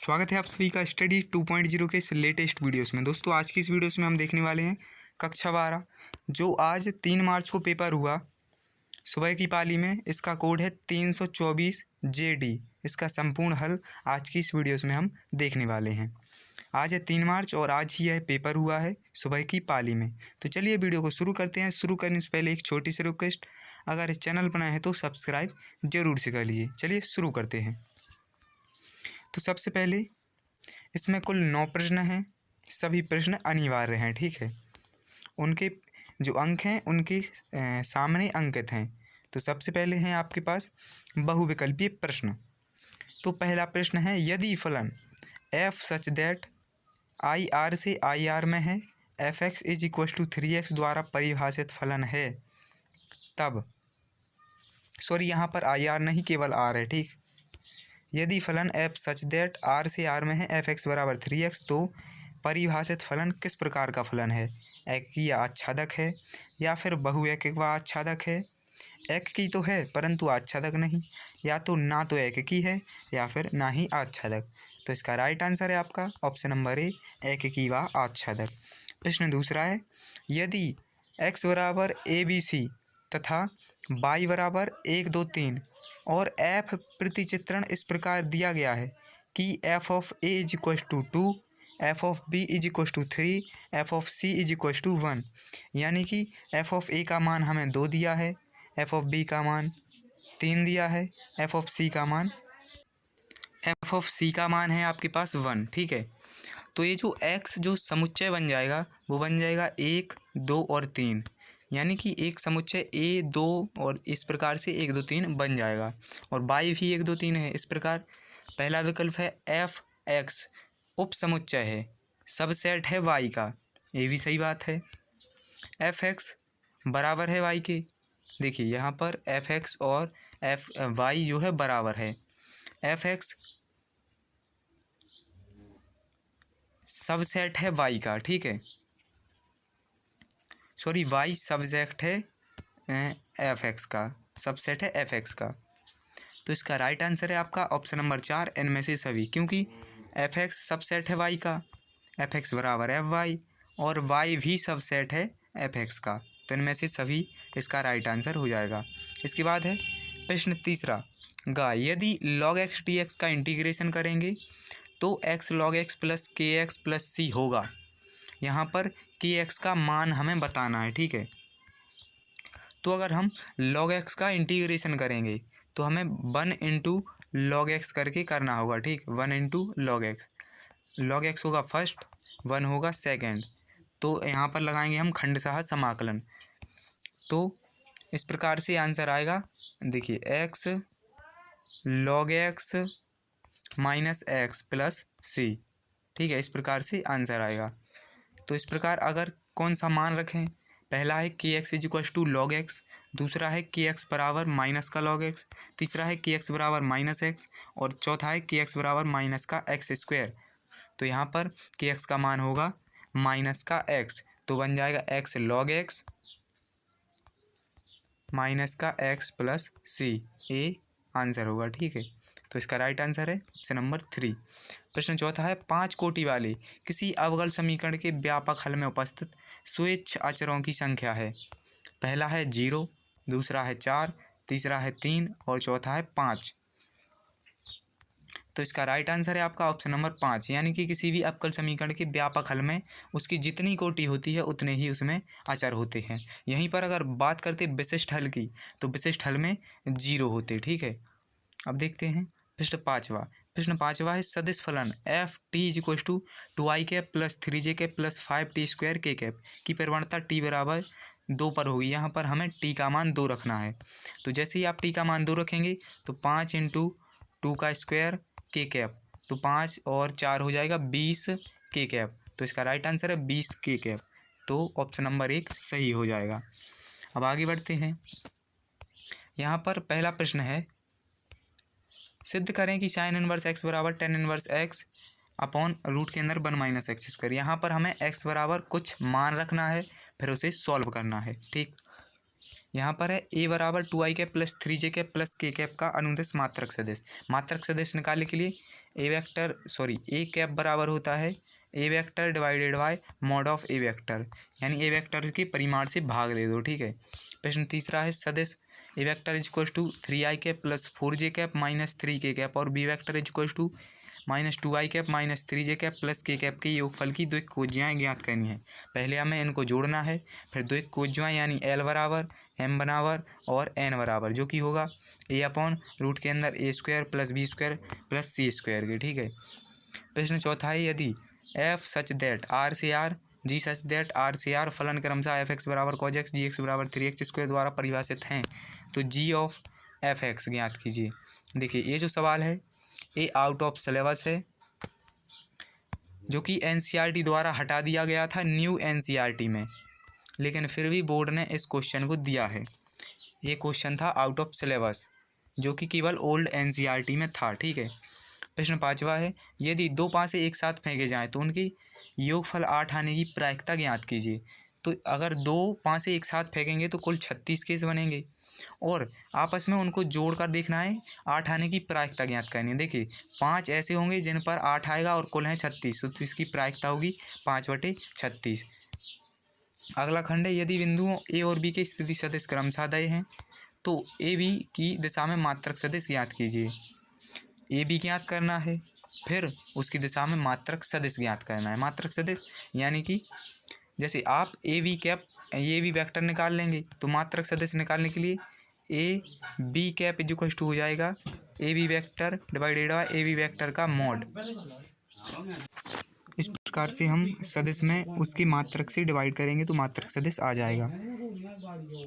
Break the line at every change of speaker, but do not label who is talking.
स्वागत है आप सभी का स्टडी 2.0 के इस लेटेस्ट वीडियोस में। दोस्तों आज की इस वीडियोस में हम देखने वाले हैं कक्षा 12 जो आज 3 मार्च को पेपर हुआ सुबह की पाली में। इसका कोड है 324 JD। इसका संपूर्ण हल आज की इस वीडियोस में हम देखने वाले हैं। आज है 3 मार्च और आज ही यह पेपर हुआ है सुबह की पाली में। तो चलिए वीडियो को शुरू करते हैं। शुरू करने से पहले एक छोटी सी रिक्वेस्ट, अगर इस चैनल पर नए हैं तो सब्सक्राइब जरूर से कर लीजिए। चलिए शुरू करते हैं। तो सबसे पहले इसमें कुल 9 प्रश्न हैं। सभी प्रश्न अनिवार्य हैं, ठीक है। उनके जो अंक हैं उनके सामने अंकित हैं। तो सबसे पहले हैं आपके पास बहुविकल्पीय प्रश्न। तो पहला प्रश्न है, यदि फलन f such that I R से आई आर में है fx is equal to 3x द्वारा परिभाषित फलन है तब, सॉरी यहाँ पर आई आर नहीं केवल आर है, ठीक। यदि फलन f सच दैट r से r में है fx बराबर 3x तो परिभाषित फलन किस प्रकार का फलन है? एककीय आच्छादक है या फिर बहुएकक व आच्छादक है? एककी तो है परंतु आच्छादक नहीं, या तो ना तो एककी है या फिर ना ही आच्छादक। तो इसका राइट आंसर है आपका ऑप्शन नंबर ए, एककी व आच्छादक। प्रश्न दूसरा है, यदि x बराबर ABC तथा y बराबर 1 2 3 और f प्रतिचित्रण इस प्रकार दिया गया है कि f of a is equal to 2, f of b is equal to 3, f of c is equal to 1, यानी कि f ऑफ a का मान हमें 2 दिया है, f ऑफ b का मान 3 दिया है, f ऑफ c का मान है आपके पास 1, ठीक है। तो ये जो x जो समुच्चय बन जाएगा वो बन जाएगा 1 2 और 3, यानी कि एक समुच्चय a 2 और इस प्रकार से 1 2 3 बन जाएगा, और y भी 1 2 3 है। इस प्रकार पहला विकल्प है f(x) उप समुच्चय है, सबसेट है y का, ये भी सही बात है। f(x) बराबर है y के, देखिए यहाँ पर f(x) और y जो है बराबर है। f(x) सबसेट है y का, ठीक है, सॉरी y सब्जेक्ट है f(x) का, सबसेट है f(x) का। तो इसका राइट आंसर है आपका ऑप्शन नंबर 4 इनमें से सभी, क्योंकि f(x) सबसेट है y का, f(x) बराबर fy और y भी सबसेट है f(x) का। तो इनमें से सभी इसका राइट आंसर हो जाएगा। इसके बाद है प्रश्न तीसरा, यदि log x dx का इंटीग्रेशन करेंगे तो x log x plus kx plus c होगा। यहाँ पर kx का मान हमें बताना है, ठीक है। तो अगर हम log x का इंटीग्रेशन करेंगे तो हमें 1 इंटू log x करके करना होगा, ठीक। 1 इंटू log x होगा फर्स्ट, 1 होगा सेकंड। तो यहाँ पर लगाएंगे हम खंडशः समाकलन। तो इस प्रकार से आंसर आएगा, देखिए x log x minus x plus c, ठीक है। इस प्रकार से आंसर आएगा। तो इस प्रकार अगर कौन सा मान रखें, पहला है kx is equal to log x, दूसरा है kx बराबर माइनस का log x, तीसरा है kx बराबर माइनस x और चौथा है kx बराबर माइनस का x स्क्वायर। तो यहाँ पर kx का मान होगा माइनस का x, तो बन जाएगा x log x माइनस का x प्लस c, ये आंसर होगा, ठीक है। तो इसका राइट आंसर है ऑप्शन नंबर 3। प्रश्न चौथा है, 5 कोटि वाले किसी अवकल समीकरण के व्यापक हल में उपस्थित स्वेच्छ अचरों की संख्या है। पहला है 0, दूसरा है 4, तीसरा है 3 और चौथा है 5। तो इसका राइट आंसर है आपका ऑप्शन नंबर 5, यानी कि किसी भी अवकल समीकरण के व्यापक हल में उसकी जितनी कोटि होती है उतने ही उसमें अचर होते हैं। यहीं पर अगर बात करते विशिष्ट हल की तो विशिष्ट हल में 0 होते, ठीक है। अब देखते हैं प्रश्न पाँचवा है, सदिश फलन f t is equal to 2i cap plus 3j cap plus 5t square के कैप की प्रवणता t बराबर 2 पर होगी। यहाँ पर हमें t का मान 2 रखना है। तो जैसे ही आप t का मान 2 रखेंगे तो 5 इंटू 2 का स्क्वायर के कैप, तो 5 और 4 हो जाएगा 20 के कैप। तो इसका राइट आंसर है 20 के कैप। तो ऑप्शन नंबर 1 सही हो जाएगा। अब आगे बढ़ते हैं। यहाँ पर पहला प्रश्न है, सिद्ध करें कि साइन इनवर्स x बराबर tan inverse x upon root के अंदर 1 माइनस एक्स स्क्वायर। यहाँ पर हमें x बराबर कुछ मान रखना है, फिर उसे सॉल्व करना है, ठीक। यहाँ पर है ए बराबर 2i cap plus 3j cap plus k cap का अनुदेश मात्रक सदिश। मात्रक सदिश निकालने के लिए ए कैप बराबर होता है A vector divided by mod of A vector, यानी ए वेक्टर के परिमाण से भाग दे दो। ठीक है। प्रश्न तीसरा है सदिश A vector is equal to 3i cap plus 4j cap minus 3k cap और B vector is equal to minus 2i cap minus 3j cap plus k cap के योगफल की द्विक कोज्याएँ ज्ञात करनी है। पहले हमें इनको जोड़ना है, फिर द्विक कोज्याएँ यानी l बराबर m बराबर और n बराबर, जो कि होगा a अपॉन रूट के अंदर a square plus b square plus c square के। ठीक है। प्रश्न चौथा है यदि f सच दैट r से r g such that r से r फलन क्रमशः fx बराबर cos x gx बराबर 3x स्क्वायर द्वारा परिभाषित हैं तो g ऑफ fx ज्ञात कीजिए। देखिए ये जो सवाल है ये आउट ऑफ सिलेबस है, जो कि एनसीईआरटी द्वारा हटा दिया गया था न्यू एनसीईआरटी में, लेकिन फिर भी बोर्ड ने इस क्वेश्चन को दिया है। ये क्वेश्चन था आउट ऑफ सिलेबस, जो कि केवल ओल्ड एनसीईआरटी में था। ठीक है। प्रश्न पाँचवा है यदि दो पासे एक साथ फेंके जाएं तो उनकी योगफल 8 आने की प्रायिकता ज्ञात कीजिए। तो अगर दो पासे एक साथ फेंकेंगे तो कुल 36 केस बनेंगे और आपस में उनको जोड़कर देखना है, 8 आने की प्रायिकता ज्ञात करनी है। देखिए 5 ऐसे होंगे जिन पर 8 आएगा और कुल है 36, तो इसकी प्रायिकता होगी 5/36। अगला खंड है यदि बिंदुओं ए और बी के स्थिति सदिश क्रमशः दय हैं तो ए बी की दिशा में मात्रक सदिश ज्ञात कीजिए। ए बी ज्ञात करना है, फिर उसकी दिशा में मात्रक सदिश ज्ञात करना है। मात्रक सदिश यानी कि जैसे आप ए बी वेक्टर निकाल लेंगे तो मात्रक सदिश निकालने के लिए A B cap is equal to हो जाएगा A B vector divided by A B vector का मॉड। इस प्रकार से हम सदिश में उसकी मात्रक से डिवाइड करेंगे तो मात्रक सदिश आ जाएगा।